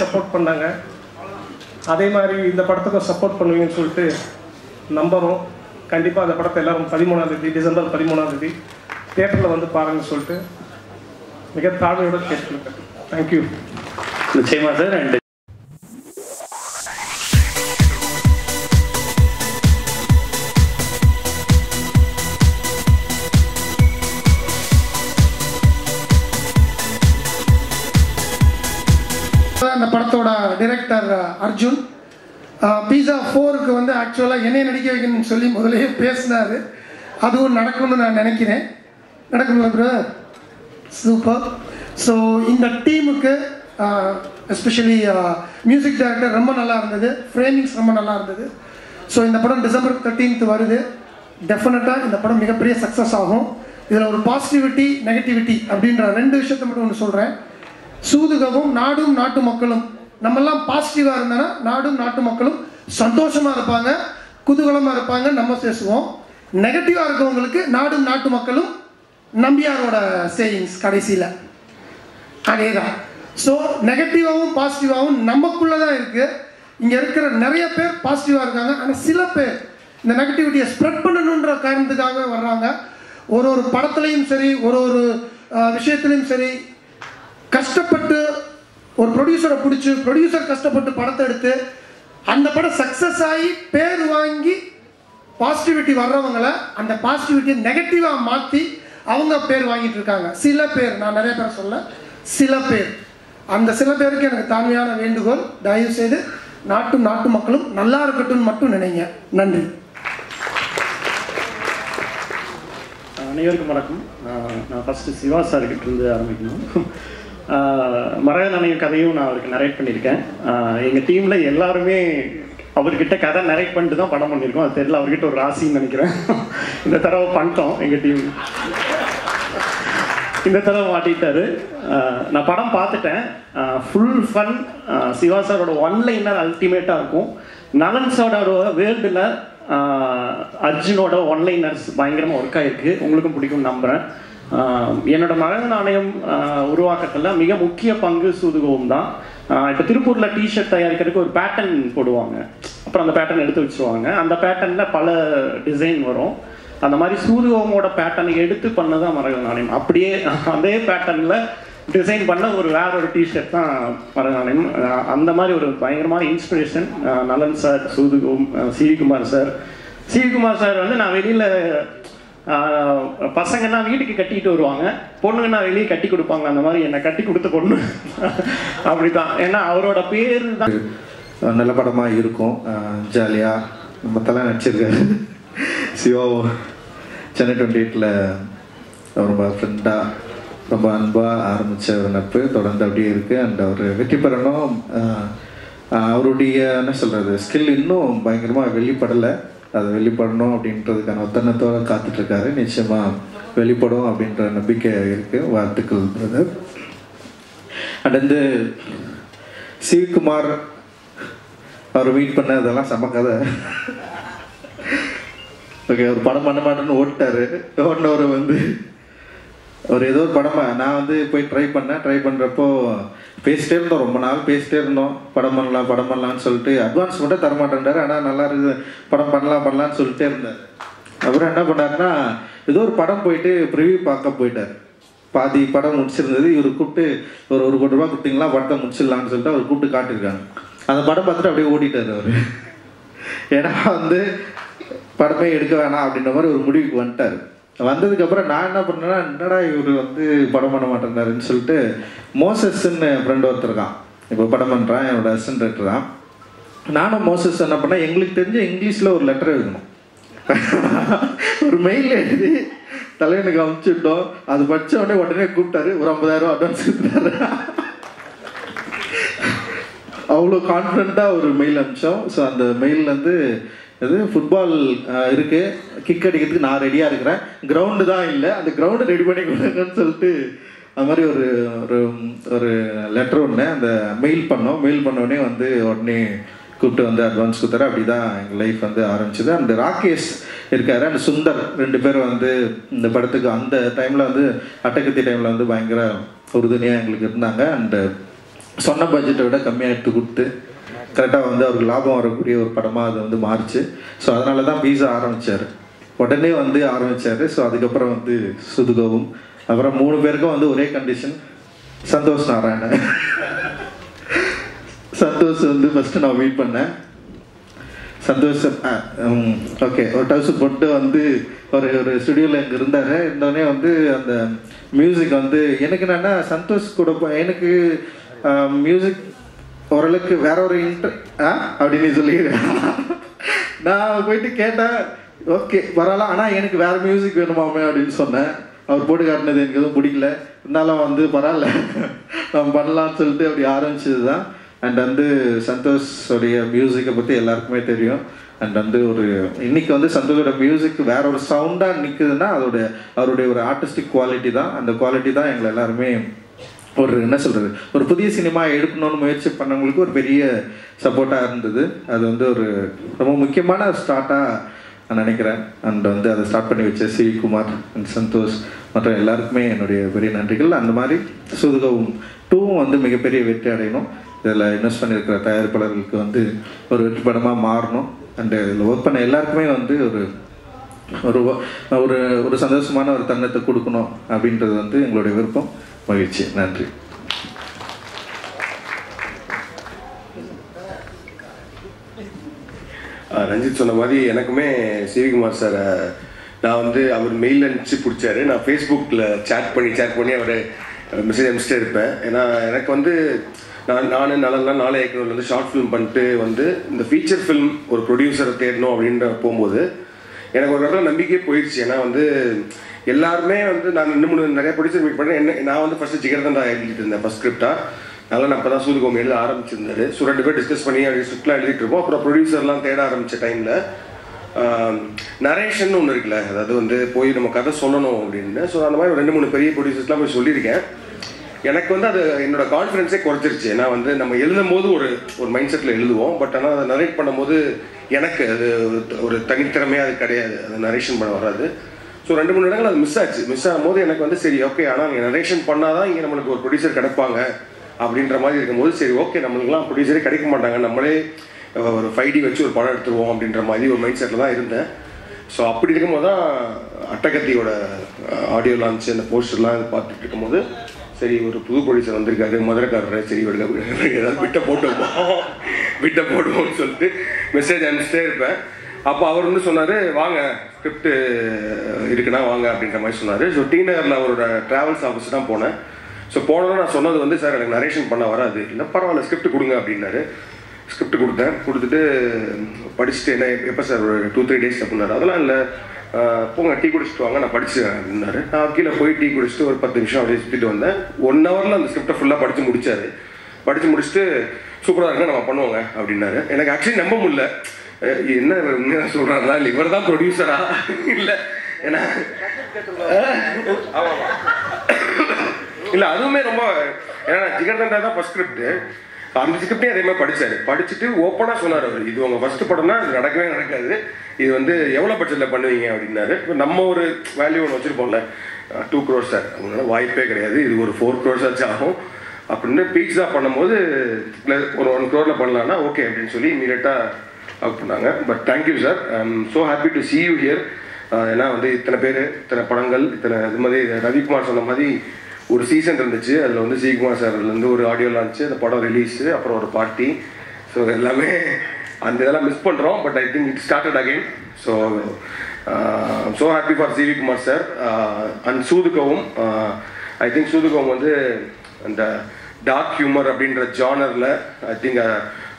Support பண்ணாங்க. அதே மாதிரி இந்த படத்துக்கும் சப்போர்ட் பண்ணுவீங்கன்னு சொல்லிட்டு நம்புகிறோம். கண்டிப்பாக அந்த படத்தை எல்லோரும் 13ஆம் தேதி டிசம்பர் 13ஆம் தேதி தியேட்டரில் வந்து பாருங்கன்னு சொல்லிட்டு மிக தாழ்மையோடு கேட்டுருக்கேன். தேங்க்யூ. நிச்சயமா சார். அண்ட் அந்த படத்தோட டைரக்டர் அர்ஜுன் பீஸா 4க்கு வந்து ஆக்சுவலாக என்னைய நடிக்க வைக்கணும்னு சொல்லி முதலே பேசினார். அதுவும் நடக்கணும்னு நான் நினைக்கிறேன். நடக்கணும்ல ப்ரோ? சூப்பர். ஸோ இந்த டீமுக்கு எஸ்பெஷலி மியூசிக் டைரக்டர் ரொம்ப நல்லா இருந்தது, ஃப்ரேமிங்ஸ் ரொம்ப நல்லா இருந்தது. ஸோ இந்த படம் டிசம்பர் 13th வருது. டெஃபினட்டாக இந்த படம் மிகப்பெரிய சக்ஸஸ் ஆகும். இதில் ஒரு பாசிட்டிவிட்டி நெகட்டிவிட்டி அப்படின்ற 2 விஷயத்தை மட்டும் ஒன்று சொல்கிறேன். சூதுகவும் நாடும் நாட்டு மக்களும் நம்மெல்லாம் பாசிட்டிவாக இருந்தோன்னா நாடும் நாட்டு மக்களும் சந்தோஷமாக இருப்பாங்க, குதூகலமாக இருப்பாங்க, நம்ம பேசுவோம். நெகட்டிவாக இருக்கவங்களுக்கு நாடும் நாட்டு மக்களும் நம்பியாரோட சேயிங்ஸ் கடைசியில் அதே தான். ஸோ நெகட்டிவாகவும் பாசிட்டிவாகவும் நமக்குள்ளே தான் இருக்குது. இங்கே இருக்கிற நிறைய பேர் பாசிட்டிவாக இருக்காங்க. ஆனால் சில பேர் இந்த நெகட்டிவிட்டியை ஸ்ப்ரெட் பண்ணணுன்ற காரணத்துக்காக வர்றாங்க. ஒரு படத்துலையும் சரி, ஒரு விஷயத்துலையும் சரி, கஷ்டப்பட்டு ஒரு ப்ரொடியூசரை பிடிச்சி ப்ரொடியூசர் கஷ்டப்பட்டு படத்தை எடுத்து அந்த படம் சக்ஸஸ் ஆகி பேர் வாங்கி பாசிட்டிவிட்டி வர்றவங்களை அந்த பாசிட்டிவிட்டியை நெகட்டிவாக மாற்றி அவங்க பேர் வாங்கிட்டு இருக்காங்க. சில பேர், நான் நிறைய பேர் சொல்ல, சில பேர். அந்த சில பேருக்கு எனக்கு தாழ்மையான வேண்டுகோள், தயவு செய்து நாட்டு மக்களும் நல்லா இருக்கட்டும்னு மட்டும் நினைங்க. நன்றி. அனைவருக்கும் வணக்கம். நான் ஃபஸ்ட்டு சிவா சார்கிட்ட இருந்து ஆரம்பிக்கணும். மரகதனையும் கதையும் நான் அவருக்கு நரேட் பண்ணியிருக்கேன். எங்கள் டீமில் எல்லாருமே அவர்கிட்ட கதை நரேட் பண்ணிட்டு தான் படம் பண்ணியிருக்கோம். அது தெரியல, அவர்கிட்ட ஒரு ராசின்னு நினைக்கிறேன். இந்த தடவை பண்ணிட்டோம். எங்கள் டீம் இந்த தடவை மாட்டிட்டாரு. நான் படம் பார்த்துட்டேன். Full fun. சிவா சாரோட ஒன்லைனர் அல்டிமேட்டாக இருக்கும். நலன் சாரோட வேர்ல்டில் அர்ஜுனோட ஒன்லைனர்ஸ் பயங்கரமாக ஒர்க் ஆகிருக்கு. உங்களுக்கும் பிடிக்கும்னு நம்புகிறேன். என்னோட மரகத நாணயம் உருவாக்கத்தில் மிக முக்கிய பங்கு சூதுகவும் தான். இப்போ திருப்பூரில் டிஷர்ட் தயாரிக்கிறதுக்கு ஒரு பேட்டர்ன் போடுவாங்க, அப்புறம் அந்த பேட்டர்ன் எடுத்து வச்சுருவாங்க. அந்த பேட்டர்னில் பல டிசைன் வரும். அந்த மாதிரி சூதுகோமோட பேட்டர்னை எடுத்து பண்ணதான் மரகத நாணயம். அப்படியே அதே பேட்டர்னில் டிசைன் பண்ண வேற ஒரு டிஷர்ட் தான் மரகத நாணயம். அந்த மாதிரி ஒரு பயங்கரமான இன்ஸ்பிரேஷன் நலன் sir, சூதுகோம், Sivakumar sir. Sivakumar sir வந்து நான் வெளியில் பசங்கன்னா வீட்டுக்கு கட்டிட்டு வருவாங்க, பொண்ணுங்கன்னா வெளியே கட்டி கொடுப்பாங்க. அந்த மாதிரி என்னை கட்டி கொடுத்த பொண்ணு அப்படிதான். ஏன்னா அவரோட பேர் தான் நல்ல படமாக இருக்கும். ஜாலியாக நம்ம தலை நடிச்சிருக்காரு. சிவாவும் சென்னை 28ல் ரொம்ப ஃப்ரெண்டாக ரொம்ப அன்பாக ஆரம்பித்த ஒரு நட்பு தொடர்ந்து அப்படியே இருக்குது. அண்ட் அவர் வெற்றி பெறணும். அவருடைய என்ன சொல்கிறது ஸ்கில் இன்னும் பயங்கரமாக வெளிப்படலை. அது வெளிப்படணும் அப்படின்றதுக்கான ஒத்தனத்தோடு காத்துட்ருக்காரு. நிச்சயமாக வெளிப்படும் அப்படின்ற நம்பிக்கை இருக்குது. வாழ்த்துக்கள் பிரதர். அண்ட் வந்து சிவகுமார் அவர் மீட் பண்ண அதெல்லாம் செம கதை. ஓகே, ஒரு படம் பண்ண மாட்டேன்னு ஓட்டார். ஓடினவர் வந்து ஒரு ஏதோ ஒரு படமாக நான் வந்து போய் ட்ரை பண்ணுறப்போ பேசிட்டே இருந்தோம். ரொம்ப நாள் பேசிட்டே இருந்தோம். படம் பண்ணலான்னு சொல்லிட்டு அட்வான்ஸ் மட்டும் தரமாட்டேன்றார். ஆனால் நல்லா இருக்குது, படம் பண்ணலான்னு சொல்லிட்டே இருந்தார். அப்புறம் என்ன பண்ணாருன்னா ஏதோ ஒரு படம் போயிட்டு ப்ரிவியூ பார்க்க போயிட்டார். பாதி படம் முடிச்சிருந்தது. இவர் கூப்பிட்டு ஒரு 1 கோடி ரூபா கொடுத்தீங்களா படத்தை முடிச்சிடலான்னு சொல்லிட்டு அவர் கூப்பிட்டு காட்டியிருக்காங்க. அந்த படம் பார்த்துட்டு அப்படியே ஓடிட்டார் அவர். ஏன்னா வந்து படமே எடுக்க வேணாம் அப்படின்ற மாதிரி ஒரு முடிவுக்கு வந்துட்டார். வந்ததுக்கப்புறம் நான் என்ன பண்ணேன்னா, என்னடா இவர் வந்து படம் பண்ண மாட்டேன்னாருன்னு சொல்லிட்டு மோசஸ்ன்னு ஃப்ரெண்ட் ஒருத்தர் இருக்கான், இப்போ படம் பண்ணுறான், என்னோட அசிஸ்டன்ட் டைரக்டர் தான். நானும் மோசஸ் என்ன பண்ணேன், எங்களுக்கு தெரிஞ்ச இங்கிலீஷில் ஒரு லெட்டர் எழுதணும். ஒரு மெயில் எழுதி தலைவனுக்கு அனுப்பிச்சுட்டோம். அது படித்த உடனே கூப்பிட்டாரு. ஒரு 50,000 அட்வான்ஸ் கொடுத்தாரு. அவ்வளோ கான்ஃபிடண்ட்டாக ஒரு மெயில் அனுப்பிச்சோம். ஸோ அந்த மெயில் வந்து இது ஃபுட்பால் இருக்குது, கிக் அடிக்கிறதுக்கு நான் ரெடியாக இருக்கிறேன், கிரவுண்டு தான் இல்லை, அந்த கிரவுண்டு ரெடி பண்ணி கொடுங்கன்னு சொல்லிட்டு அது மாதிரி ஒரு ஒரு லெட்டர் ஒன்று அந்த மெயில் பண்ணோம். மெயில் பண்ணோடனே வந்து உடனே கூப்பிட்டு வந்து அட்வான்ஸ் கொடுத்தாரு. அப்படி தான் எங்கள் லைஃப் வந்து ஆரம்பிச்சிது. அந்த ராகேஷ் இருக்கார், அந்த சுந்தர், 2 பேரும் வந்து இந்த படத்துக்கு அந்த டைமில் வந்து அட்டகத்தி டைமில் வந்து பயங்கர உறுதுணையாக எங்களுக்கு இருந்தாங்க. அண்டு சொன்ன பட்ஜெட்டை விட கம்மியாக எடுத்து கொடுத்து கரெக்டாக வந்து அவருக்கு லாபம் வரக்கூடிய ஒரு படமாக அது வந்து மாறிச்சு. ஸோ அதனால தான் பீஸா ஆரம்பித்தார், உடனே வந்து ஆரம்பித்தார். ஸோ அதுக்கப்புறம் வந்து சுதுகவும், அப்புறம் 3 பேருக்கும் வந்து ஒரே கண்டிஷன், சந்தோஷ் நாராயணன். சந்தோஷ் வந்து ஃபஸ்ட்டு நான் மீட் பண்ணேன். சந்தோஷ் ஓகே ஒரு டவுசர் போட்டு வந்து ஒரு ஸ்டுடியோவில் இங்கே இருந்தார். இருந்தோடனே வந்து அந்த மியூசிக் வந்து எனக்கு என்னென்னா சந்தோஷ் கூட எனக்கு மியூசிக் ஓரளவுக்கு வேற ஒரு அப்படின்னு சொல்லி நான் போயிட்டு கேட்டேன், ஓகே வரலாம், ஆனால் எனக்கு வேறு மியூசிக் வேணுமாமே அப்படின்னு சொன்னேன். அவர் போட்டு காட்டினது எனக்கு எதுவும் பிடிக்கல, இருந்தாலும் வந்து பரவாயில்ல நம்ம பண்ணலாம்னு சொல்லிட்டு அப்படி ஆரம்பிச்சது தான். அண்ட் வந்து சந்தோஷோடைய மியூசிக்கை பற்றி எல்லாருக்குமே தெரியும். அண்ட் வந்து இன்னைக்கு வந்து சந்தோஷோட மியூசிக் வேற ஒரு சவுண்டாக நிற்குதுன்னா அவருடைய ஒரு ஆர்டிஸ்டிக் குவாலிட்டி தான். அந்த குவாலிட்டி தான் எங்களை எல்லாருமே என்ன சொல்கிறது, ஒரு புதிய சினிமா எடுக்கணும்னு முயற்சி பண்ணவங்களுக்கு ஒரு பெரிய சப்போர்ட்டாக இருந்தது. அது வந்து ரொம்ப முக்கியமான ஸ்டார்ட்டாக நான் நினைக்கிறேன். அண்ட் வந்து அதை ஸ்டார்ட் பண்ணி வச்ச சி குமார் அண்ட் சந்தோஷ் மற்ற எல்லாருக்குமே என்னுடைய பெரிய நன்றிகள். அந்த மாதிரி சுதுகவும் 2 வந்து மிகப்பெரிய வெற்றி அடையணும். இதில் இன்வெஸ்ட் பண்ணியிருக்கிற தயாரிப்பாளர்களுக்கு வந்து ஒரு வெற்றி படமாக மாறணும். அண்டு இதில் ஒர்க் பண்ண எல்லாருக்குமே வந்து ஒரு சந்தோஷமான ஒரு தருணத்தை கொடுக்கணும் அப்படின்றது வந்து எங்களுடைய விருப்பம். மகிழ்ச்சி, நன்றி. ரஞ்சித் சொன்ன மாதிரி எனக்குமே சிவிகுமார் சார் நான் வந்து அவர் மெயில் அனுப்பிச்சு பிடிச்சாரு. நான் ஃபேஸ்புக்கில் சேட் பண்ணி அவர் மெசேஜ் அனுப்பிச்சிட்டே இருப்பேன். ஏன்னா எனக்கு வந்து நான் நாளை இயக்குநர் வந்து ஷார்ட் ஃபிலிம் பண்ணிட்டு வந்து இந்த ஃபீச்சர் ஃபிலிம் ஒரு ப்ரொடியூசரை தேடணும் அப்படின்ற போகும்போது எனக்கு ஒரு இடத்துல நம்பிக்கையே போயிடுச்சு. ஏன்னா வந்து எல்லாருமே வந்து நான் 2-3 நிறைய ப்ரொடியூசர் மீட் பண்ணேன். நான் வந்து ஃபஸ்ட்டு ஜிகர்தண்டா எழுதிட்டு இருந்தேன் ஃபஸ்ட் ஸ்கிரிப்டாக. அதனால் நான் இப்போ தான் சூதுகோம் எழுத ஆரம்பிச்சிருந்தாரு. ஸோ 2 பேர் டிஸ்கஸ் பண்ணி அப்படி ஸ்கிரிப்ட்லாம் எழுதிட்டு இருப்போம். அப்புறம் ப்ரொடியூசர்லாம் தேட ஆரம்பித்த டைமில் நரேஷன் ஒன்று இருக்குல்ல, அதாவது வந்து போய் நம்ம கதை சொல்லணும் அப்படின்னு. ஸோ அந்த மாதிரி 2-3 பெரிய ப்ரொடியூசர்ஸ்லாம் போய் சொல்லியிருக்கேன். எனக்கு வந்து அது என்னோட கான்ஃபிடன்ஸே குறைச்சிருச்சு. ஏன்னா வந்து நம்ம எழுதும் போது ஒரு மைண்ட் செட்டில் எழுதுவோம், பட் ஆனால் அதை நரேட் பண்ணும்போது எனக்கு அது ஒரு தனித்திறமையாக அது கிடையாது, அது நரேஷன் பண்ண வராது. ஸோ 2-3 இடங்கள் அது மிஸ் ஆகும்போது எனக்கு வந்து சரி ஓகே, ஆனால் நீங்கள் நரேஷன் பண்ணால் தான் இங்கே நம்மளுக்கு ஒரு ப்ரொடியூசர் கிடைப்பாங்க அப்படின்ற மாதிரி இருக்கும்போது சரி ஓகே, நம்மளுக்குலாம் ப்ரொடியூசரே கிடைக்க மாட்டாங்க, நம்மளே ஒரு 5D வச்சு ஒரு படம் எடுத்துருவோம் அப்படின்ற மாதிரி ஒரு மைண்ட் செட்டில் தான் இருந்தேன். ஸோ அப்படி இருக்கும்போது தான் அட்டகத்தியோட ஆடியோ லான்ச்சு அந்த போஸ்டர்லாம் பார்த்துட்டு இருக்கும்போது சரி ஒரு புது ப்ரொடியூசர் வந்திருக்காரு மதுரைக்காரர், சரி ஏதாவது விட்ட போடுவோம்னு சொல்லிட்டு மெசேஜ் அனுப்பிச்சிட்டே இருப்பேன். அப்போ அவர் வந்து சொன்னார், வாங்க ஸ்கிரிப்ட் இருக்குன்னா வாங்க அப்படின்ற மாதிரி சொன்னார். ஸோ டி நகரில் அவரோட ட்ராவல்ஸ் ஆஃபீஸ் தான் போனேன். ஸோ போனோன்னா நான் சொன்னது வந்து சார் எனக்கு நரேஷன் பண்ண வராது, இல்லை பரவாயில்ல ஸ்கிரிப்ட் கொடுங்க அப்படின்னாரு. ஸ்கிரிப்ட் கொடுத்துட்டு படிச்சுட்டு என்ன எப்போ சார் ஒரு 2-3 டேஸ் அப்படின்னாரு. அதெல்லாம் இல்லை, போங்க டீ குடிச்சிட்டு வாங்க நான் படிச்சுவேன் அப்படின்னாரு. நான் கீழே போய் டீ குடிச்சிட்டு ஒரு 10 நிமிஷம் அப்படியே சுற்றிட்டு வந்தேன். 1 ஹவரில் அந்த ஸ்கிரிப்டை ஃபுல்லாக படித்து முடிச்சுட்டு சூப்பராக இருந்தால் நம்ம பண்ணுவோங்க அப்படின்னாரு. எனக்கு ஆக்சுவலி நம்ப முடியல, என்ன உண்மையாக சொல்கிறாங்களா இல்லை இவர் தான் ப்ரொடியூசரா இல்லை, ஏன்னா இல்லை அதுவுமே ரொம்ப, ஏன்னா ஜிகர்தண்டா தான் ஃபர்ஸ்ட் ஸ்கிரிப்ட். அந்த ஸ்கிரிப்டையும் அதே மாதிரி படிச்சுட்டு ஓப்பனாக சொன்னார் அவர், இது உங்கள் ஃபர்ஸ்ட் படம்னா அது நடக்கவே நடக்காது, இது வந்து எவ்வளோ பட்ஜெட்டில் பண்ணுவீங்க அப்படின்னாரு. இப்போ நம்ம ஒரு வேல்யூ ஒன்று வச்சுருப்போம்ல, 2 crores சார், அவங்களால வாய்ப்பே கிடையாது, இது ஒரு 4 crores ஆச்சு ஆகும் அப்படின்னு பீக்ஸாக பண்ணும்போது ஒரு 1 crore பண்ணலான்னா ஓகே அப்படின்னு சொல்லி இமீடியட்டாக அவுட் பண்ணாங்க. But thank you sir, I am so happy to see you here. ஏன்னா வந்து இத்தனை பேர், இத்தனை படங்கள், இத்தனை இது மாதிரி ரவிக்குமார் சொன்ன மாதிரி ஒரு சீசன் இருந்துச்சு. அதில் வந்து சிகுமார் சார்லேருந்து ஒரு ஆடியோ லான்ச்சு, அந்த படம் ரிலீஸு, அப்புறம் ஒரு பார்ட்டி. ஸோ எல்லாமே அந்த இதெல்லாம் மிஸ் பண்ணுறோம். But I think it started again. So so happy for Sivakumar sir and சூதுகவும். I think சூதுகவும் வந்து அந்த டார்க் ஹியூமர் அப்படின்ற ஜானரில் I think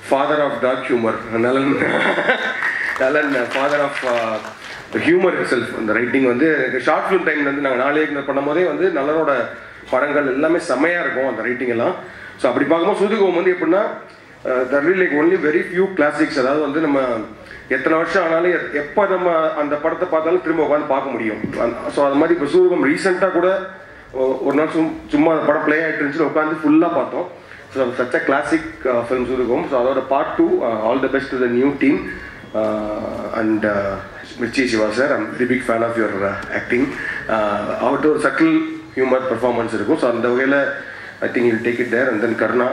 father of dark humour, நலன் father of humour it self. அந்த ரைட்டிங் வந்து ஷார்ட் ஃபிலிம் டைமில் வந்து நாங்கள் 4 இயக்குனர் பண்ணும்போதே வந்து நலனோட படங்கள் எல்லாமே செம்மையாக இருக்கும் அந்த ரைட்டிங் எல்லாம். ஸோ அப்படி பார்க்கும்போது சூதுகவும் வந்து எப்படின்னா that like only very few classics. அதாவது வந்து நம்ம எத்தனை வருஷம் ஆனாலும் எப்போ நம்ம அந்த படத்தை பார்த்தாலும் திரும்ப உட்காந்து பார்க்க முடியும். ஸோ அது மாதிரி இப்போ சூதுகம் ரீசெண்டாக கூட ஒரு நாள் சும்மா அந்த படம் ப்ளே ஆகிட்டு இருந்துச்சு, உட்காந்து ஃபுல்லாக பார்த்தோம். So such a classic film Soodhu Kavvum. So அதோட part 2 all the best to the new team and Mirchi Shiva sir, I'm very big fan of your acting. அவர்கிட்ட ஒரு சட்டில் ஹியூமர் பெர்ஃபார்மன்ஸ் இருக்கும். ஸோ அந்த வகையில் I think you take it there. And then Karuna,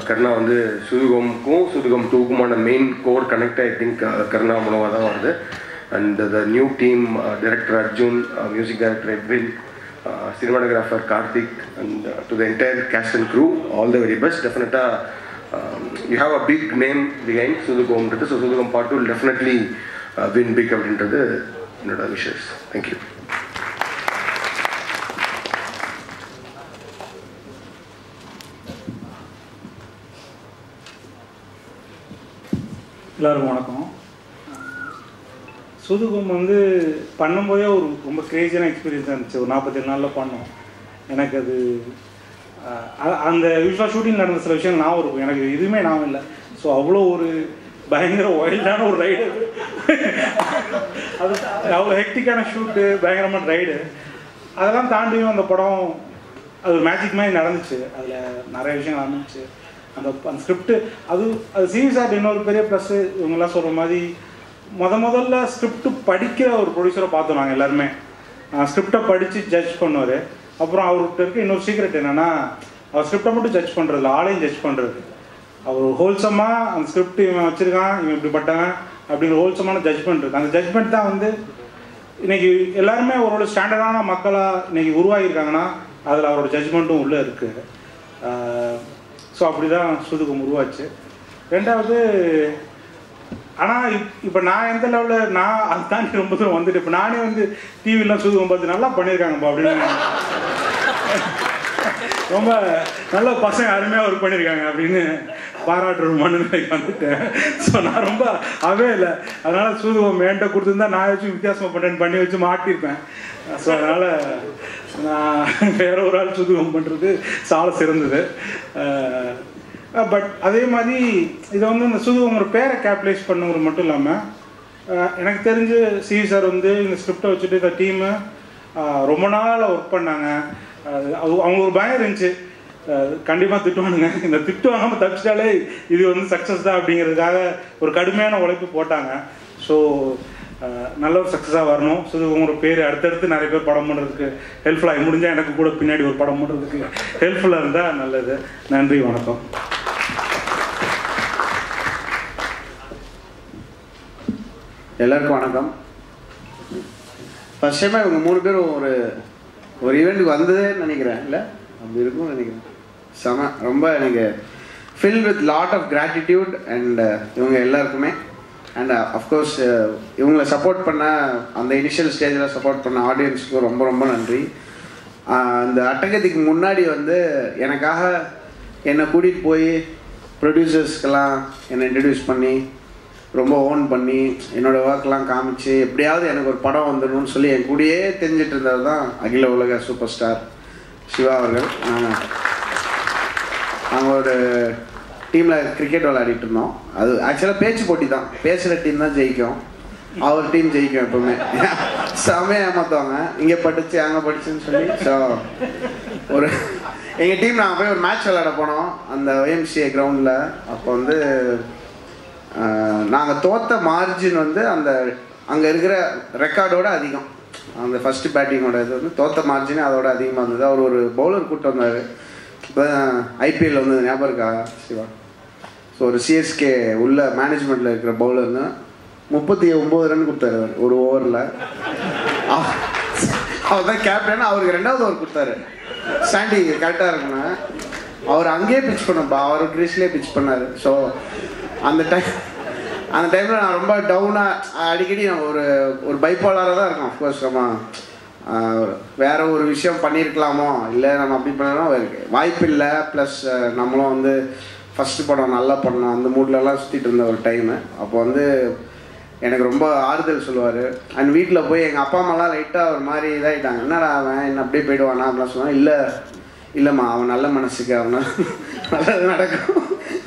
Karuna வந்து சூதுகமுக்கும் சூதுகம் 2க்குமான main core connect I think Karuna மூலமாக தான் வருது. And the new team, director Arjun, music director Edwin, cinematographer Karthik, and to the entire cast and crew, all the very best. You have a big name behind Sudhugam, so Sudhugam Part 2 will definitely win big அப்படின்றது என்னோட wishes. Thank you. எல்லாருக்கும் வணக்கம். சூதுகம் வந்து பண்ணும்போதே ஒரு ரொம்ப கிரேசியான எக்ஸ்பீரியன்ஸாக இருந்துச்சு. ஒரு 47 நாளில் பண்ணோம். எனக்கு அது அந்த யூஸ்வலாக ஷூட்டிங் நடந்த சில விஷயம் ஞாபகம் இருக்கும். எனக்கு எதுவுமே ஞாபகம் இல்லை. ஸோ அவ்வளோ ஒரு பயங்கர வைல்டான ஒரு ரைடு, அது அவ்வளோ ஹெக்டிக்கான ஷூட்டு, பயங்கரமான ரைடு. அதெல்லாம் தாண்டியும் அந்த படம் அது ஒரு மேஜிக் மாதிரி நடந்துச்சு. அதில் நிறைய விஷயம் நடந்துச்சு. அந்த ஸ்கிரிப்டு அது சீரியஸாக இன்னொரு பெரிய ப்ளஸ்ஸு. இவங்கெல்லாம் சொல்கிற மாதிரி முதல்ல ஸ்கிரிப்டு படிக்கிற ஒரு ப்ரொடியூசரை பார்த்தோம் நாங்கள் எல்லாருமே. ஸ்கிரிப்டை படித்து ஜட்ஜ் பண்ணுவார். அப்புறம் அவர்கிட்ட இருக்க இன்னொரு சீக்ரெட் என்னென்னா, அவர் ஸ்கிரிப்டை மட்டும் ஜட்ஜ் பண்ணுறது, ஆளையும் ஜட்ஜ் பண்ணுறது. அவர் ஹோல்சமாக அந்த ஸ்கிரிப்ட் இவன் வச்சுருக்கான், இவன் இப்படிப்பட்டவன் அப்படிங்கிற ஹோல்சமான ஜட்ஜ்மெண்ட் இருக்குது. அந்த ஜட்ஜ்மெண்ட் தான் வந்து இன்றைக்கி எல்லாருமே அவரோட ஸ்டாண்டர்டான மக்களாக இன்றைக்கி உருவாகியிருக்காங்கன்னா அதில் அவரோட ஜட்ஜ்மெண்ட்டும் உள்ளே இருக்குது. ஸோ அப்படி தான் சூதுகம் உருவாச்சு. ரெண்டாவது, ஆனால் இப்போ நான் எந்த லெவலில் நான் அது தாண்டி ரொம்ப தூரம் வந்துட்டு இப்போ நானே வந்து டிவிலாம் சூதுகம் பார்த்து நல்லா பண்ணியிருக்காங்கப்பா அப்படின்னு, ரொம்ப நல்ல பசங்க அருமையாக ஒர்க் பண்ணியிருக்காங்க அப்படின்னு பாராட்டுற மனநிலைக்கு வந்துட்டேன். ஸோ நான் ரொம்ப அவே இல்லை. அதனால் சூதுகம் வேண்ட கொடுத்துருந்தா நான் வச்சு வித்தியாசமாக பண்ணி வச்சு மாட்டியிருப்பேன். ஸோ அதனால் நான் வேற ஒரு ஆள் சூதுகம் பண்ணுறது சால சிறந்தது. பட் அதே மாதிரி இதை வந்து இந்த சூதுகம் ஒரு பேரை கேப்டலைஸ் பண்ணுங்கிறது மட்டும் இல்லாமல், எனக்கு தெரிஞ்சு சி சார் வந்து இந்த ஸ்கிரிப்டை வச்சுட்டு இந்த டீமு ரொம்ப நாள் ஒர்க் பண்ணாங்க. அவங்க ஒரு பயம் இருந்துச்சு, கண்டிப்பாக திட்டுவானுங்க, இந்த திட்டு வாங்காமல் தப்பிச்சிட்டாலே இது வந்து சக்ஸஸ் தான் அப்படிங்கிறதுக்காக ஒரு கடுமையான உழைப்பு போட்டாங்க. ஸோ நல்ல ஒரு சக்ஸஸாக வரணும். சூதுகம் ஒரு பேர் அடுத்தடுத்து நிறைய பேர் படம் பண்ணுறதுக்கு ஹெல்ப்ஃபுல்லாக, முடிஞ்சால் எனக்கு கூட பின்னாடி ஒரு படம் பண்ணுறதுக்கு ஹெல்ப்ஃபுல்லாக இருந்தால் நல்லது. நன்றி, வணக்கம். எல்லாருக்கும் வணக்கம். ஃபர்ஸ்ட் டைமாக இவங்க 3 பேரும் ஒரு ஈவெண்ட்டுக்கு வந்ததே நினைக்கிறேன், இல்லை அப்படி இருக்கும்னு நினைக்கிறேன். செம, ரொம்ப எனக்கு fill with lot of gratitude and இவங்க எல்லாருக்குமே. அண்ட் அஃப்கோர்ஸ் இவங்களை சப்போர்ட் பண்ண, அந்த இனிஷியல் ஸ்டேஜில் சப்போர்ட் பண்ண ஆடியன்ஸுக்கு ரொம்ப ரொம்ப நன்றி. அந்த அட்டகத்துக்கு முன்னாடி வந்து எனக்காக என்னை கூட்டிகிட்டு போய் ப்ரொடியூசர்ஸ்க்கெல்லாம் என்னை இன்ட்ரடியூஸ் பண்ணி ரொம்ப ஓன் பண்ணி என்னோடய ஒர்க்லாம் காமிச்சு எப்படியாவது எனக்கு ஒரு படம் வந்துடணும்னு சொல்லி என் கூடயே தெரிஞ்சிட்டு இருந்தது தான் அகில உலக சூப்பர் ஸ்டார் சிவா அவர்கள். நாங்கள் ஒரு டீமில் கிரிக்கெட் விளையாடிட்டு இருந்தோம். அது ஆக்சுவலாக பேச்சு போட்டி தான், பேசுகிற டீம் தான் ஜெயிக்கும், அவர் டீம் ஜெயிக்கும் எப்பவுமே. செம்மையாக ஏமாற்றுவாங்க, இங்கே படிச்சு அங்கே படிச்சுன்னு சொல்லி. ஸோ ஒரு எங்கள் டீம் நாங்கள் போய் ஒரு மேட்ச் விளையாட போனோம் அந்த OMCA கிரவுண்டில். அப்போ வந்து நாங்கள் தோற்ற மார்ஜின் வந்து அந்த அங்கே இருக்கிற ரெக்கார்டோட அதிகம். அந்த ஃபஸ்ட்டு பேட்டிங்கோட இது வந்து தோற்ற மார்ஜினே அதோட அதிகமாக இருந்தது. அவர் ஒரு பவுலர் கூப்பிட்டு வந்தார். இப்போ IPL வந்தது ஞாபகம் இருக்கா சிவா? ஸோ ஒரு CSK உள்ள மேனேஜ்மெண்ட்டில் இருக்கிற பவுலர்னு 39 ரன் கொடுத்தாரு அவர் ஒரு ஓவரில். அவர் தான் கேப்டன். அவருக்கு 2வது ஓவர் கொடுத்தாரு. சாண்டி கரெக்டாக இருக்குன்னா அவர் அங்கேயே பிச் பண்ணப்பா, அவர் கிரீஸ்லேயே பிச் பண்ணார். ஸோ அந்த டைமில் நான் ரொம்ப டவுனாக அடிக்கடி நான் ஒரு பைப்போலராக தான் இருக்கேன். அஃப்கோர்ஸ் நம்ம வேறு ஒரு விஷயம் பண்ணியிருக்கலாமோ, இல்லை நம்ம அப்படி பண்ணலாம் வாய்ப்பு இல்லை. ப்ளஸ் நம்மளும் வந்து ஃபஸ்ட்டு படம் நல்லா பண்ணோம், அந்த மூட்லலாம் சுற்றிட்டு இருந்த ஒரு டைமு. அப்போ வந்து எனக்கு ரொம்ப ஆறுதல் சொல்லுவார். அண்ட் வீட்டில் போய் எங்கள் அப்பா அம்மாலாம் லைட்டாக ஒரு மாதிரி இதாகிட்டாங்க, என்னடா அவன் என்ன அப்படியே போயிடுவானா அப்படிலாம் சொன்னான். இல்லைம்மா அவன் நல்ல மனசுக்கு அவனால் நல்லது நடக்கும்,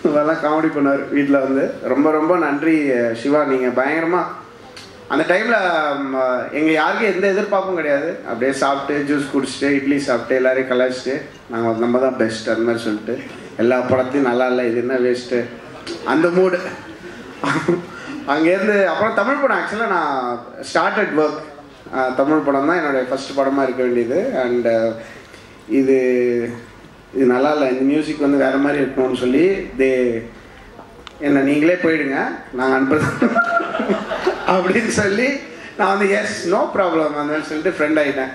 இதெல்லாம் காமெடி பண்ணார் வீட்டில் வந்து. ரொம்ப ரொம்ப நன்றி சிவா. நீங்கள் பயங்கரமாக அந்த டைமில் எங்கள் யாருக்கும் எந்த எதிர்பார்ப்பும் கிடையாது. அப்படியே சாப்பிட்டு ஜூஸ் குடிச்சிட்டு இட்லி சாப்பிட்டு எல்லோரையும் கலாய்ச்சிட்டு நாங்கள் நம்ம தான் பெஸ்ட் அந்த மாதிரி சொல்லிட்டு எல்லா படத்தையும் நல்லா இல்லை, இது என்ன வேஸ்ட்டு அந்த மூடு. அங்கேருந்து அப்புறம் தமிழ் படம் ஆக்சுவலாக நான் ஸ்டார்டட் ஒர்க். தமிழ் படம் தான் என்னுடைய ஃபஸ்ட்டு படமாக இருக்க வேண்டியது. அண்டு இது இது நல்லா இல்லை, இந்த மியூசிக் வந்து வேறு மாதிரி இருக்கணும்னு சொல்லி என்ன நீங்களே போயிடுங்க நாங்கள் அனுப்புறது அப்படின்னு சொல்லி நான் வந்து எஸ் நோ ப்ராப்ளம் அந்த சொல்லிட்டு ஃப்ரெண்ட் ஆகிட்டேன்.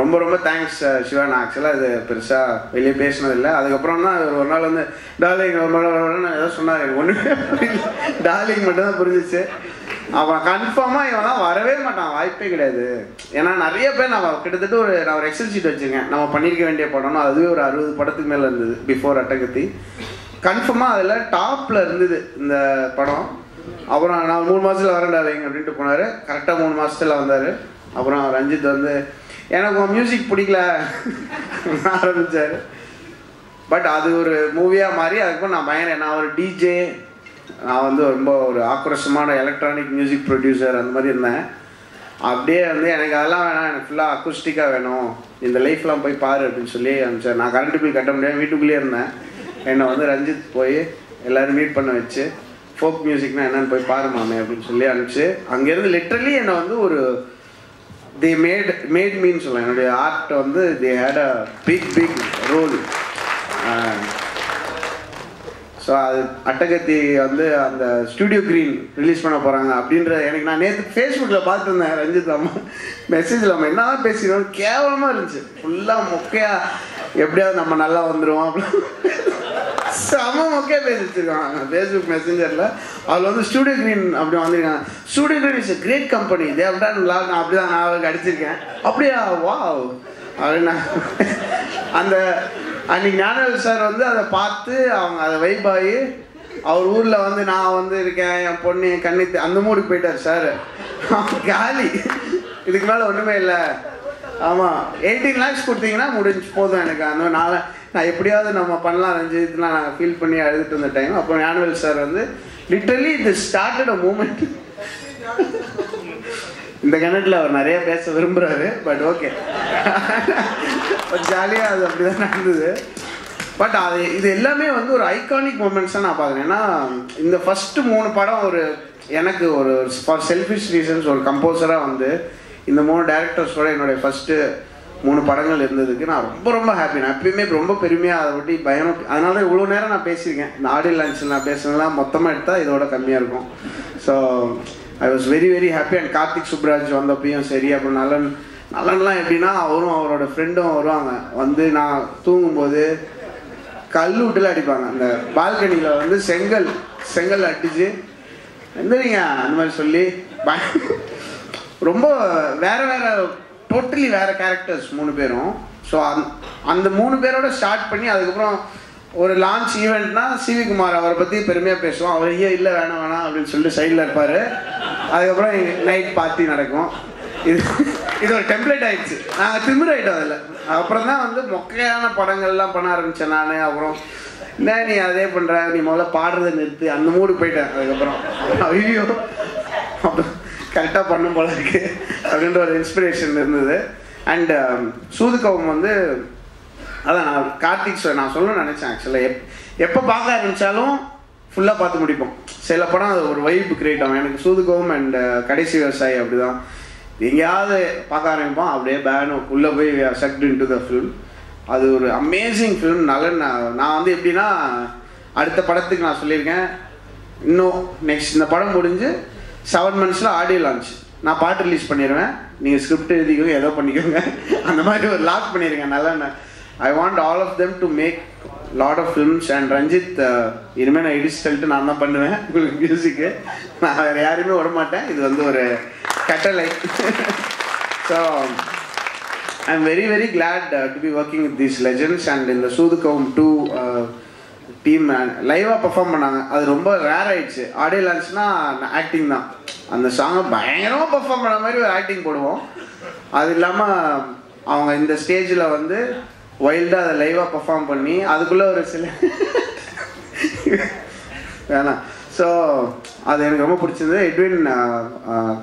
ரொம்ப ரொம்ப தேங்க்ஸ் சிவா. நான் ஆக்சுவலாக இது பெருசாக வெளியே பேசினதில்லை. அதுக்கப்புறம் தான் ஒரு நாள் வந்து டார்லிங் ஏதோ சொன்னார், எனக்கு ஒன்றுமே புரியல, டார்லிங் மட்டும்தான் புரிஞ்சிச்சு. அவன் கன்ஃபார்மாக இவன்லாம் வரவே மாட்டான், வாய்ப்பே கிடையாது. ஏன்னா நிறைய பேர் நான் கிட்டத்தட்ட நான் ஒரு எக்ஸல் ஷீட் வச்சுருக்கேன், நம்ம பண்ணியிருக்க வேண்டிய படம்னா அதுவே ஒரு 60 படத்துக்கு மேலே இருந்தது பிஃபோர் அட்டகத்தி. கன்ஃபார்மாக அதில் டாப்பில் இருந்தது இந்த படம். அப்புறம் நான் 3 மாதத்தில் வரேன் டார்லிங் அப்படின்ட்டு போனார். கரெக்டாக 3 மாதத்தில் வந்தார். அப்புறம் ரஞ்சித் வந்து எனக்கு மியூசிக் பிடிக்கல ஆரம்பித்தார். பட் அது ஒரு மூவியாக மாறி அதுக்கப்புறம் நான் பயங்கர நான் ஒரு டிஜே, நான் வந்து ரொம்ப ஒரு ஆக்ரோஷமான எலக்ட்ரானிக் மியூசிக் ப்ரொடியூசர் அந்த மாதிரி இருந்தேன். அப்படியே வந்து எனக்கு அதெல்லாம் வேணாம், எனக்கு ஃபுல்லாக அக்குஸ்டிக்காக வேணும், இந்த லைஃப்லாம் போய் பாரு அப்படின்னு சொல்லி அனுப்பிச்சார். நான் கரண்ட் பில் கட்ட முடியாது, வீட்டுக்குள்ளேயே இருந்தேன். என்னை வந்து ரஞ்சித் போய் எல்லோரும் மீட் பண்ண வச்சு ஃபோக் மியூசிக்னா என்னென்னு போய் பாரு மாமே அப்படின்னு சொல்லி அனுப்பிச்சு அங்கேருந்து லிட்ரலி என்னை வந்து ஒரு they made மீன்னு சொல்லலாம். என்னுடைய ஆர்ட் வந்து they had a big role. So அது அட்டகத்தி வந்து அந்த ஸ்டுடியோ க்ரீன் ரிலீஸ் பண்ண போகிறாங்க அப்படின்ற எனக்கு நான் நேற்று ஃபேஸ்புக்கில் பார்த்துருந்தேன். ரஞ்சித் அம்மா மெசேஜில் நம்ம என்ன தான் பேசினோம், கேவலமாக இருந்துச்சு, ஃபுல்லாக மொக்கையாக எப்படியாவது நம்ம நல்லா வந்துடுவோம் அப்படின்னு செம்ம மொக்கையாக பேசி வச்சுருக்காங்க ஃபேஸ்புக் மெசேஞ்சரில். அதில் வந்து ஸ்டுடியோ க்ரீன் அப்படி வந்திருக்காங்க. Studio green is a great company, they have done lot. நான் அப்படி தான் நான் அவருக்கு அடிச்சிருக்கேன். அப்படியா வா அப்படின்னா அந்த அன்றைக்கி ஞானவேல் சார் வந்து அதை பார்த்து அவங்க அதை வைப்பாகி அவர் ஊரில் வந்து நான் வந்து இருக்கேன், என் பொண்ணு என் கண்ணி அந்த மூடுக்கு போயிட்டார் சார். காலி, இதுக்கு மேலே ஒன்றுமே இல்லை. ஆமாம் 18 lakhs கொடுத்தீங்கன்னா முடிஞ்சு போதும் எனக்கு. அந்த நான் எப்படியாவது நம்ம பண்ணலாம் ரஞ்சித்லாம் நாங்கள் ஃபீல் பண்ணி அழுதுட்டு இருந்த டைம். அப்போ ஞானவேல் சார் வந்து லிட்ரலி இது ஸ்டார்டட் அ மூமெண்ட். இந்த கணக்கில் அவர் நிறைய பேச விரும்புகிறாரு, பட் ஓகே ஜாலியாக அது அப்படி தான் நடந்தது. பட் அது இது எல்லாமே வந்து ஒரு ஐகானிக் மூமெண்ட்ஸாக நான் பார்க்குறேன். ஏன்னா இந்த ஃபஸ்ட்டு 3 படம் ஒரு எனக்கு ஒரு ஃபார் செல்ஃபிஷ் ரீசன்ஸ் ஒரு கம்போசராக வந்து இந்த 3 டேரக்டர்ஸோட என்னுடைய ஃபஸ்ட்டு 3 படங்கள் இருந்ததுக்கு நான் ரொம்ப ரொம்ப ஹாப்பி. நான் எப்பயுமே ரொம்ப பெருமையாக அதை ஒட்டி பயம். அதனால தான் இவ்வளோ நேரம் நான் பேசியிருக்கேன். இந்த ஆடியோ லான்ச்சில் நான் பேசுனதுலாம் மொத்தமாக எடுத்தால் இதோட கம்மியாக இருக்கும். So I was very happy. And Karthik Subbaraj வந்தப்பையும் சரி, அப்புறம் நலன்லாம் எப்படின்னா அவரும் அவரோட ஃப்ரெண்டும் வருவாங்க. வந்து நான் தூங்கும்போது கல் விட்டுல அடிப்பாங்க. அந்த பால்கனியில் வந்து செங்கல் அடிச்சு எந்திரிங்க அந்த மாதிரி சொல்லி ரொம்ப வேறு டோட்டலி வேறு கேரக்டர்ஸ் 3 பேரும். ஸோ அந்த 3 பேரோட ஸ்டார்ட் பண்ணி அதுக்கப்புறம் ஒரு லான்ச் ஈவெண்ட்னா சிவி குமார் அவரை பற்றி பெருமையாக பேசுவோம். அவர் இல்லை வேணாம் அப்படின்னு சொல்லிட்டு சைடில் இருப்பார். அதுக்கப்புறம் நைட் பார்ட்டி நடக்கும். இது ஒரு டெம்ப்ளேட் ஆகிடுச்சு. நாங்கள் திமிராயிட்டோம் அதில். அப்புறம் தான் வந்து மொக்கையான படங்கள்லாம் பண்ண ஆரம்பித்தேன் நான். அப்புறம் என்ன நீ அதே பண்ணுற, நீ முதல்ல பாடுறதை நிறுத்து, அந்த மூடு போயிட்டேன். அதுக்கப்புறம் ஐயோ கரெக்டாக பண்ணும் போல இருக்கு அப்படின்ற ஒரு இன்ஸ்பிரேஷன் இருந்தது. அண்ட் சூதுகவும் வந்து அதான் நான் கார்த்திக் நான் சொல்லணும்னு நினச்சேன். ஆக்சுவலாக எப்போ பார்க்க ஆரம்பித்தாலும் ஃபுல்லாக பார்த்து முடிப்போம். சில படம் அது ஒரு வைப் கிரியேட் ஆகும். எனக்கு சூதுகவும் அண்ட் கடைசி விவசாயி அப்படி தான். எங்கேயாவது பார்க்க ஆரம்பிப்போம், அப்படியே பேனும் உள்ளே போய் sucked in to the film. அது ஒரு அமேசிங் ஃபிலிம். நான் வந்து எப்படின்னா அடுத்த படத்துக்கு நான் சொல்லியிருக்கேன், இன்னும் நெக்ஸ்ட் இந்த படம் முடிஞ்சு 7 months ஆடியோ லான்ச், நான் பாட்டு ரிலீஸ் பண்ணிடுவேன், நீங்கள் ஸ்கிரிப்ட் எழுதிக்கோங்க ஏதோ பண்ணிக்கோங்க, அந்த மாதிரி ஒரு லாக் பண்ணியிருக்கேன். நல்லா I want all of them to make lot of films. And Ranjith இனிமேல் நான் இடிச்சு தள்ளிட்டு நான் தான் பண்ணுவேன் உங்களுக்கு மியூசிக்கு. நான் வேறு யாரையுமே விட மாட்டேன். இது வந்து ஒரு கட்டளை. So I am very glad to be working with these legends. And இந்த சூதுகவும் 2 டீம் லைவாக பர்ஃபார்ம் பண்ணாங்க. அது ரொம்ப ரேர் ஆகிடுச்சு. ஆடியோ லான்ச்னால் ஆக்டிங் தான். அந்த சாங்கை பயங்கரமாக பர்ஃபார்ம் பண்ண மாதிரி ஒரு ஆக்டிங் போடுவோம். அது இல்லாமல் அவங்க இந்த ஸ்டேஜில் வந்து வைல்டாக அதை லைவாக பர்ஃபார்ம் பண்ணி அதுக்குள்ளே ஒரு சில வேணாம். ஸோ அது எனக்கு ரொம்ப பிடிச்சிருந்தது. Edwin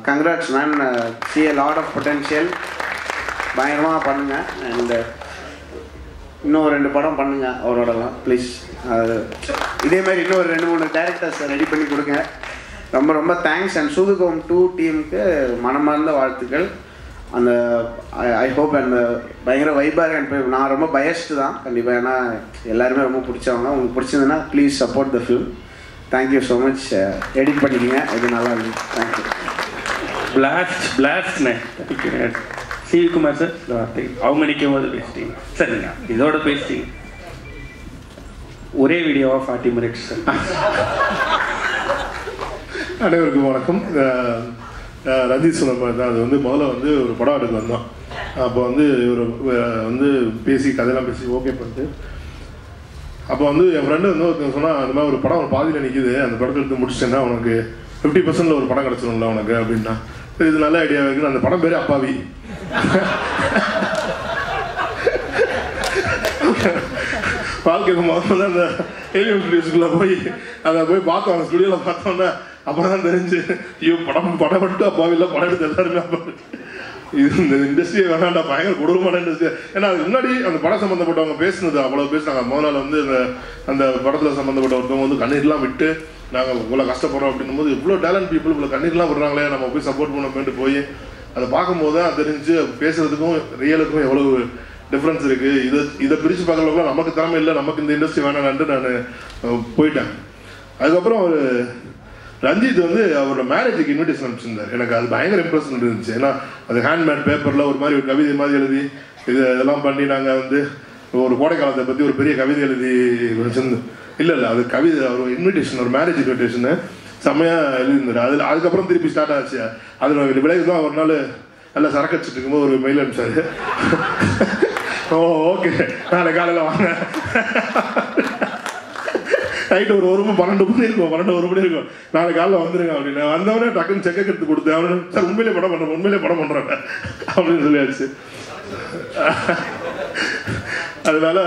congrats man, C a lot of potential. பயங்கரமாக பண்ணுங்கள். அண்ட் இன்னும் 2 படம் பண்ணுங்கள் அவரோடலாம் ப்ளீஸ். அது இதே மாதிரி இன்னும் 2-3 டேரக்டர்ஸ் ரெடி பண்ணி கொடுங்க. ரொம்ப தேங்க்ஸ். அண்ட் சூதுகவும் 2 டீமுக்கு மனமார்ந்த வாழ்த்துக்கள். அந்த ஐ ஹோப் அந்த பயங்கர வைபாக எனக்கு நான் ரொம்ப பயஸ்டு தான் கண்டிப்பாக, ஏன்னா எல்லாருமே ரொம்ப பிடிச்சவங்க. உங்களுக்கு பிடிச்சதுன்னா please support the film. Thank you so much. Edit பண்ணிக்கிங்க, இது நல்லா இருக்கு. தேங்க்யூ. பிளாஸ்ட்ண்ணே. சிவிகுமார் சார் இந்த வார்த்தை அவங்க நிற்கும் போது பேசிட்டீங்க. சரிங்க, இதோட பேசிட்டீங்க. ஒரே வீடியோவா 40 minutes சார். அனைவருக்கும் வணக்கம். ரஞ்சித் சொன்ன மாதிரி தான், அது வந்து முதல்ல வந்து ஒரு படம் எடுக்க வந்தோம். அப்போ வந்து இவர் வந்து பேசி கதையெல்லாம் பேசி ஓகே பண்ணிட்டு, அப்போ வந்து என் ஃப்ரெண்டு வந்து ஒருத்தர் சொன்னால், அந்த மாதிரி ஒரு படம் ஒரு பாதியில் நிற்கிது, அந்த படத்தை எடுத்து முடிச்சிட்டேன்னா உனக்கு 50% ஒரு படம் கிடச்சிடும்ல உனக்கு அப்படின்னா. இது நல்ல ஐடியா இருக்குது. அந்த படம் பேர் அப்பாவி. வாழ்க்கைக்கு முதல்ல அந்த ஏலியன் ஸ்டுடியோஸ்குள்ளே போய் அதை போய் பார்த்தோம், அந்த ஸ்டுடியோவில் பார்த்தோன்னா அப்போ தான் தெரிஞ்சு ஐயோ படம் மட்டும் அப்பாவி இல்லை, படம் எடுத்து எல்லாருமே அப்பாவி. இது இந்த இண்டஸ்ட்ரியை வேணாண்டா, பயங்கர கொடூரமான இண்டஸ்ட்ரி. ஏன்னா அதுக்கு முன்னாடி அந்த படம் சம்மந்தப்பட்டவங்க பேசுனது அவ்வளோ பேசினாங்க. முதல் நாள் வந்து அந்த படத்தில் சம்மந்தப்பட்ட ஒருத்தவங்க வந்து கண்ணீர்லாம் விட்டு நாங்கள் இவ்வளோ கஷ்டப்படுறோம் அப்படின்னும் போது இவ்வளோ டேலண்ட் பீப்புள் இவ்வளோ கண்ணீர்லாம் விடுறாங்களே, நம்ம போய் சப்போர்ட் பண்ண போய் அதை பார்க்கும்போது தான் தெரிஞ்சு பேசுறதுக்கும் ரியலுக்கும் எவ்வளோ டிஃப்ரென்ஸ் இருக்குது. இதை பிரித்து பார்க்கறதுக்குள்ள நமக்கு திறமை இல்லை, நமக்கு இந்த இண்டஸ்ட்ரி வேணான்ட்டு நான் போயிட்டேன். அதுக்கப்புறம் ஒரு ரஞ்சித் வந்து அவரோட மேரேஜுக்கு இன்விடேஷன் அனுப்பிச்சிருந்தார். எனக்கு அது பயங்கர இம்ப்ரெஷன் இருந்துச்சு. ஏன்னா அது ஹேண்ட்மேட் பேப்பரில் ஒரு மாதிரி ஒரு கவிதை மாதிரி எழுதி இதெல்லாம் பண்ணி நாங்கள் வந்து ஒரு கோடை காலத்தை பற்றி ஒரு பெரிய கவிதை எழுதி வச்சிருந்தோம். இல்லை அது கவிதை, ஒரு இன்விடேஷன், ஒரு மேரேஜ் இன்விடேஷனு செம்மையாக எழுதியிருந்தார். அதுக்கப்புறம் திருப்பி ஸ்டார்ட் ஆச்சு. அதில் விளைவு தான் ஒரு நாள் நல்லா சரக்கு அடிச்சுட்டு இருக்கும்போது ஒரு மெயில் அனுப்பிச்சாரு. ஓ ஓகே, நாளை காலையில் வாங்க, நைட்டு ஒரு 12 மணி இருக்கும், 1 மணி இருக்கும், நாளை காலையில் வந்துருங்க அப்படின்னு. வந்தவனே டக்குன்னு செக்கை எடுத்து கொடுத்தேன். அவனு சார் உண்மையிலே படம் பண்ணுறாங்க அப்படின்னு சொல்லியாச்சு. அதனால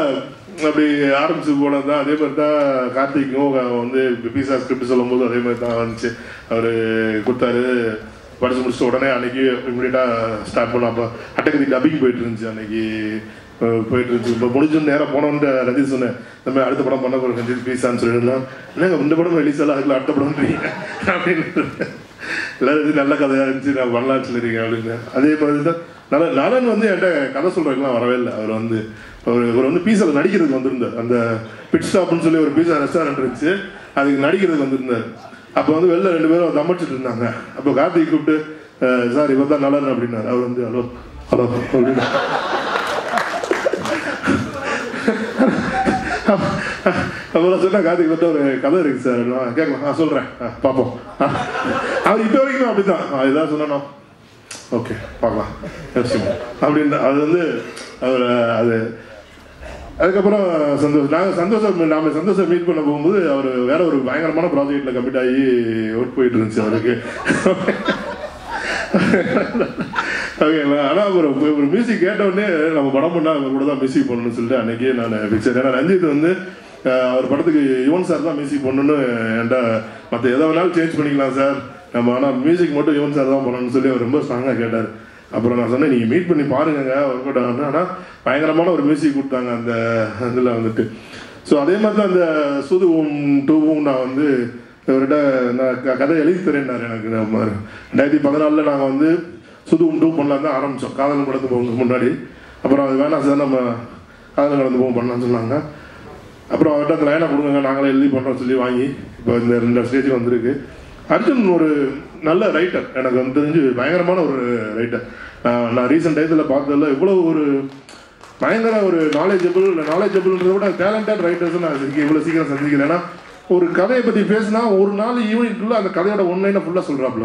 அப்படி ஆரம்பிச்சு போனது தான். அதே மாதிரி தான் கார்த்திக்கும் வந்து பீஸா ஸ்கிரிப்ட் சொல்லும் போது அதே மாதிரி தான் வந்துச்சு. அவர் கொடுத்தாரு, படிச்சு முடிச்சுட்டு உடனே அன்னைக்கு இமீடியட்டாக ஸ்டார்ட் பண்ணோம். அப்போ அட்டகதி டப்பிங் போயிட்டு இருந்துச்சு, அன்னைக்கு போயிட்டு இருந்துச்சு. இப்போ முடிஞ்சு நேரம் போனோன்னு ரஞ்சித் சொன்னேன், இந்த மாதிரி அடுத்த படம் பண்ண போகிற ரஞ்சித் பீஸான்னு சொல்லியிருந்தான். என்னங்க இந்த படம் ரிலீஸ் ஆகல, அதுக்குள்ள அடுத்த படம்ன்றீங்க அப்படின்னு. எல்லாரும் நல்ல கதையாக இருந்துச்சு, நான் பண்ணலான்னு சொல்லியிருக்கேன் அப்படின்னு. அதே மாதிரி தான் நலன் வந்து என்கிட்ட கதை சொல்கிறதுக்குலாம் வரவே இல்லை. அவர் வந்து பீஸாவில் நடிக்கிறதுக்கு வந்திருந்தார். அந்த பிட் ஸ்டாப்னு சொல்லி ஒரு பீஸா ரெஸ்டாரண்ட் இருந்துச்சு, அதுக்கு நடிக்கிறதுக்கு வந்திருந்தார். அப்போ வந்து வெளில 2 பேரும் தம்பிச்சுட்டு இருந்தாங்க. அப்போ கார்த்திக் கூப்பிட்டு, சார் இவர் தான் நலன் அப்படின்னாரு. அவர் வந்து ஹலோ ஹலோ அப்படின்னு. அப்புறம் சொன்னால் கார்த்திக் வந்து ஒரு கதை இருக்குது சார், கேட்கலாம், சொல்கிறேன், பார்ப்போம். அவர் இப்போ வரைக்கும் அப்படி தான் இதான் சொன்னோம், ஓகே பார்க்கலாம் அப்படின்னு. அது வந்து அவர் அது அதுக்கப்புறம் நாம சந்தோஷம் மீட் பண்ண போகும்போது அவர் வேற ஒரு பயங்கரமான ப்ராஜெக்டில் கமிட் ஆகி ஒர்க் போயிட்டு இருந்துச்சு அவருக்கு. ஓகேங்களா? ஆனால் ஒரு மியூசிக் கேட்டவுடனே நம்ம படம் பண்ணால் அவர் கூட தான் மியூசிக் பண்ணணும்னு சொல்லிட்டு அன்னைக்கே நான் பிக்சர். ஏன்னா ரஞ்சித் வந்து அவர் படத்துக்கு யுவன் சார் தான் மியூசிக் பண்ணணும்னு என்கிட்ட, மற்ற எதை வேணாலும் சேஞ்ச் பண்ணிக்கலாம் சார் நம்ம, ஆனால் மியூசிக் மட்டும் யுவன் சார் தான் பண்ணணும்னு சொல்லி அவர் ரொம்ப ஸ்ட்ராங்காக கேட்டார். அப்புறம் நான் சொன்னேன், நீங்கள் மீட் பண்ணி பாருங்க ஒர்க் அவுட் ஆகணும். ஆனால் பயங்கரமான ஒரு மியூசிக் கொடுத்தாங்க அந்த இதில் வந்துட்டு. ஸோ அதே மாதிரி தான் அந்த சுதுவும் டூவும் நான் வந்து இவர்கிட்ட நான் கதை எழுதி தரேன்னாரு எனக்கு. 2014 நாங்கள் வந்து சுதுவும் 2 பண்ணலாம் தான் ஆரம்பித்தோம், காதல் கடந்து போகிறதுக்கு முன்னாடி. அப்புறம் அது வேணாம் சார் நம்ம காதல் கடந்து போக பண்ணலான்னு சொன்னாங்க. அப்புறம் அவர்கிட்ட அந்த லைனை கொடுங்க, நாங்களே எழுதி பண்ணுறோம் சொல்லி வாங்கி இப்போ இந்த 2 ஸ்டேஜ் வந்திருக்கு. அர்ஜுன் ஒரு நல்ல ரைட்டர், எனக்கு வந்து தெரிஞ்சு பயங்கரமான ஒரு ரைட்டர். நான் ரீசெண்ட் டைத்தில் பார்த்ததில்ல இவ்வளோ ஒரு பயங்கர ஒரு நாலேஜபிள்ன்றத விட டேலண்டட் ரைட்டர்ஸ் நான் இவ்வளோ சீக்கிரம் சந்திக்கிறேன். ஏன்னா ஒரு கதையை பற்றி பேசினா ஒரு நாள் ஈவனிங்குள்ள அந்த கதையோட ஒன்லைனை ஃபுல்லாக சொல்கிறாப்புல,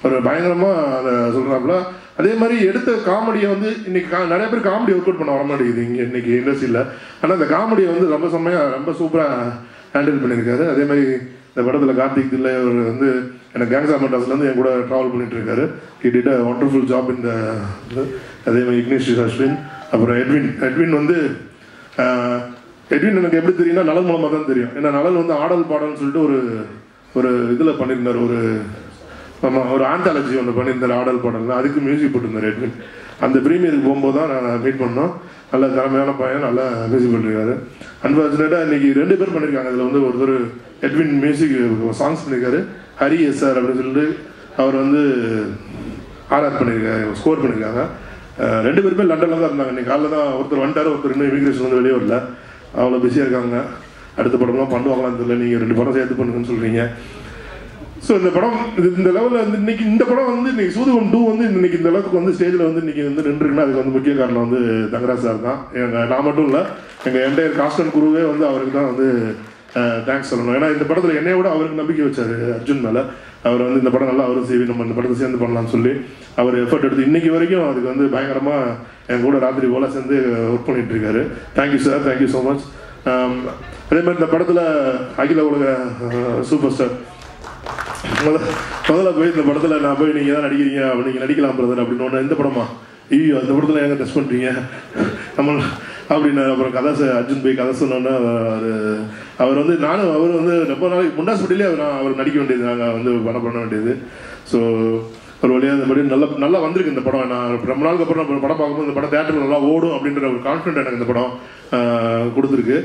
ஒரு பயங்கரமாக அதை சொல்கிறாப்புல. அதே மாதிரி எடுத்த காமெடியை வந்து இன்னைக்கு நிறைய பேர் காமெடி ஒர்க் அவுட் பண்ண வர மாட்டேங்குது இங்கே இன்னைக்கு இண்டஸ்ட்ரியில். ஆனால் அந்த காமெடியை வந்து ரொம்ப செம்மையாக ரொம்ப சூப்பராக ஹேண்டில் பண்ணியிருக்காரு. அதே மாதிரி இந்த படத்தில் கார்த்திக் தில்லை அவர் வந்து எனக்கு கேங்ஸ் ஆஃப் மெட்ராஸ்லேருந்து என் கூட ட்ராவல் பண்ணிட்டு இருக்காரு. He did a wonderful job இந்த. அதே மாதிரி இக்னேஷ் அஸ்வின், அப்புறம் எட்வின் வந்து எட்வின் எனக்கு எப்படி தெரியும்னா நலன் மூலமாக தான் தெரியும். ஏன்னா நலன் வந்து ஆடல் பாடல்னு சொல்லிட்டு ஒரு இதில் பண்ணியிருந்தார், ஒரு ஆந்தாலஜி ஒன்று பண்ணியிருந்தார் ஆடல் பாடல், அதுக்கு மியூசிக் போட்டிருந்தார் எட்வின். அந்த ப்ரீமியருக்கு போகும்போது தான் நான் மீட் பண்ணோம். நல்ல திறமையான பையன், நல்லா மியூசிக் பண்ணியிருக்காரு. அன்ஃபார்ச்சுனேட்டாக இன்றைக்கி 2 பேர் பண்ணியிருக்காங்க. அதில் வந்து ஒருத்தர் எட்வின் மியூசிக் சாங்ஸ் பண்ணியிருக்காரு, ஹரி எஸ் சார் அப்படின்னு சொல்லிட்டு. அவர் வந்து ஆர்ஆர் பண்ணியிருக்காங்க, ஸ்கோர் பண்ணியிருக்காங்க. 2 பேருமே லண்டனில் தான் இருந்தாங்க. இன்னைக்கு காலையில் தான் ஒருத்தர் வந்துட்டார், ஒருத்தர் இன்னும் இமிகிரேஷன் வந்து வெளியே வரல. அவ்வளோ பிஸியாக இருக்காங்க. அடுத்த படம்லாம் பண்ணுவாங்களான்னு தெரியல. நீங்கள் 2 படம் சேர்த்து பண்ணுங்கன்னு சொல்கிறீங்க. ஸோ இந்த படம் இந்த லெவலில் வந்து இன்னைக்கு இந்த படம் வந்து இன்னைக்கு சூதுகம் 2 வந்து இன்னைக்கு இந்த அளவுக்கு வந்து ஸ்டேஜில் வந்து இன்னைக்கு வந்து நின்றுருக்குன்னா அதுக்கு வந்து முக்கிய காரணம் வந்து தங்கராஜ் சார் தான். நான் மட்டும் இல்லை, எங்கள் என்டையர் காஸ்ட் அண்ட் குருவே வந்து அவருக்கு தான் வந்து தேங்க்ஸ் சொல்லணும். ஏன்னா இந்த படத்தில் என்னைய விட அவருக்கு நம்பிக்கை வச்சார் அர்ஜுன் மேலே. அவர் வந்து இந்த படம் நல்லா அவரும் செய்வி, நம்ம இந்த படத்தை சேர்ந்து பண்ணலாம்னு சொல்லி அவர் எஃபர்ட் எடுத்து இன்னைக்கு வரைக்கும் அதுக்கு வந்து பயங்கரமாக என் கூட ராத்திரி போல சேர்ந்து ஒர்க் பண்ணிட்டு இருக்காரு. Thank you sir, thank you so much. அதே மாதிரி இந்த படத்தில் அகில உலக சூப்பர் ஸ்டார் முதல்ல போய் இந்த படத்தில் நான் போய் நீங்கள் தான் நடிக்கிறீங்க, நீங்கள் நடிக்கலாம் பிரதர் அப்படின்னு ஒன்று. இந்த படமா ஐயோ அந்த படத்தில் எங்கே டெஸ்ட் பண்ணுறீங்க நம்ம அப்படின்னு. அப்புறம் கதை அர்ஜுன் போய் கதை சொன்னோன்னா அவர் வந்து அவர் வந்து ரொம்ப நாளைக்கு முண்டாஸ்பட்டிலே அவர் நடிக்க வேண்டியது, நாங்கள் வந்து பண்ண வேண்டியது. ஸோ ஒரு வழியாக இந்த படி நல்லா வந்திருக்கு இந்த படம். நான் ரொம்ப நாளுக்கு அப்புறம் நம்ம படம் பார்க்கும்போது இந்த படம் தேட்டரில் நல்லா ஓடும் அப்படின்ற ஒரு கான்ஃபிடென்ட் எனக்கு இந்த படம் கொடுத்துருக்கு.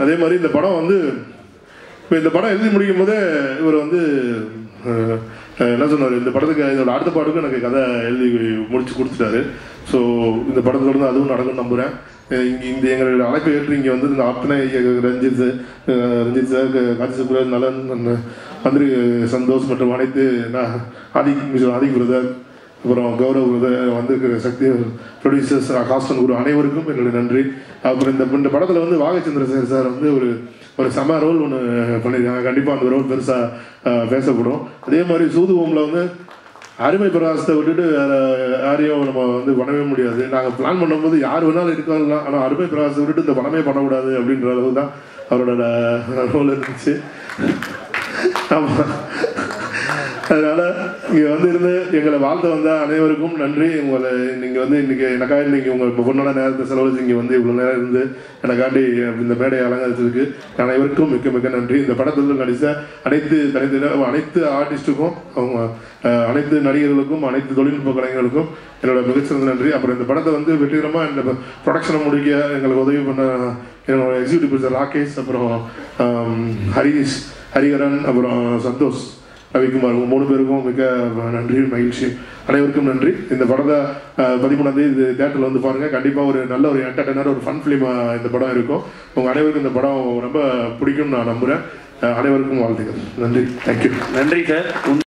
அதே மாதிரி இந்த படம் வந்து இப்போ இந்த படம் எழுதி முடிக்கும் போதே இவர் வந்து என்ன சொன்னார், இந்த படத்துக்கு இதோட அடுத்த பாட்டுக்கும் எனக்கு கதை எழுதி முடிச்சு கொடுத்துட்டாரு. ஸோ இந்த படத்தோடு தான் அதுவும் நடக்கும்னு நம்புகிறேன். இந்த எங்களுடைய அழைப்பை ஏற்று இங்கே வந்து இந்த அத்தனை ரஞ்சித் சார், காந்தி சுப்ராஜ், நலன், மந்திரி சந்தோஷ் மற்றும் அனைத்து ஆதிக் பிரதர், அப்புறம் கௌரவ் பிரதர், வந்திருக்கிற சக்தி ப்ரொடியூசர்ஸ், காஸ்டன் குரு அனைவருக்கும் என்னுடைய நன்றி. அப்புறம் இந்த படத்தில் வந்து வாகைச்சந்திர சார் வந்து ஒரு செம ரோல் ஒன்று பண்ணியிருக்காங்க. கண்டிப்பாக அந்த ரோல் பெருசாக பேசப்படும். அதே மாதிரி சூதுவோமில் வந்து அருமை பிரகாசத்தை விட்டுட்டு யாரையும் நம்ம வந்து பண்ணவே முடியாது. நாங்கள் பிளான் பண்ணும்போது யார் வேணாலும் இருக்கலாம், ஆனால் அருமை பிரகாசத்தை விட்டுட்டு இந்த படமே பண்ணக்கூடாது அப்படின்ற அளவு தான் அவரோட ரோல் இருந்துச்சு. ஆமாம், அதனால் இங்கே வந்து இருந்து எங்களை வாழ்த்த வந்த அனைவருக்கும் நன்றி. உங்களை நீங்கள் வந்து இன்றைக்கி எனக்காக இன்றைக்கி உங்கள் பொண்ணோட நேரத்தை செலவழிச்சு இங்கே வந்து இவ்வளோ நேரம் இருந்து எனக்காண்டி இந்த மேடையை அலங்கரிச்சதுக்கு அனைவருக்கும் மிக்க மிக்க நன்றி. இந்த படத்தில் நடித்த அனைத்து ஆர்டிஸ்ட்டுக்கும், அவங்க அனைத்து நடிகர்களுக்கும், அனைத்து தொழில்நுட்ப கலைஞர்களுக்கும் என்னோட மிகச்சிறந்த நன்றி. அப்புறம் இந்த படத்தை வந்து வெற்றிகரமாக இந்த ப்ரொடக்ஷனை முடிக்க எங்களுக்கு உதவி பண்ண என்னோட எக்ஸிக்யூட்டிவ் ப்ரொடியூசர் ராகேஷ், அப்புறம் ஹரிகரன், அப்புறம் சந்தோஷ், ரவிக்குமார், 3 பேருக்கும் மிக நன்றி, மகிழ்ச்சி. அனைவருக்கும் நன்றி. இந்த படத்தை 13ஆம் தேதி தேட்டரில் வந்து பாருங்கள். கண்டிப்பாக ஒரு நல்ல ஒரு என்டர்டைனர், ஒரு ஃபன் ஃபிலிமாக இந்த படம் இருக்கும். உங்கள் அனைவருக்கும் இந்த படம் ரொம்ப பிடிக்கும்னு நான் நம்புகிறேன். அனைவருக்கும் வாழ்த்துக்கள். நன்றி, தேங்க்யூ. நன்றி சார்.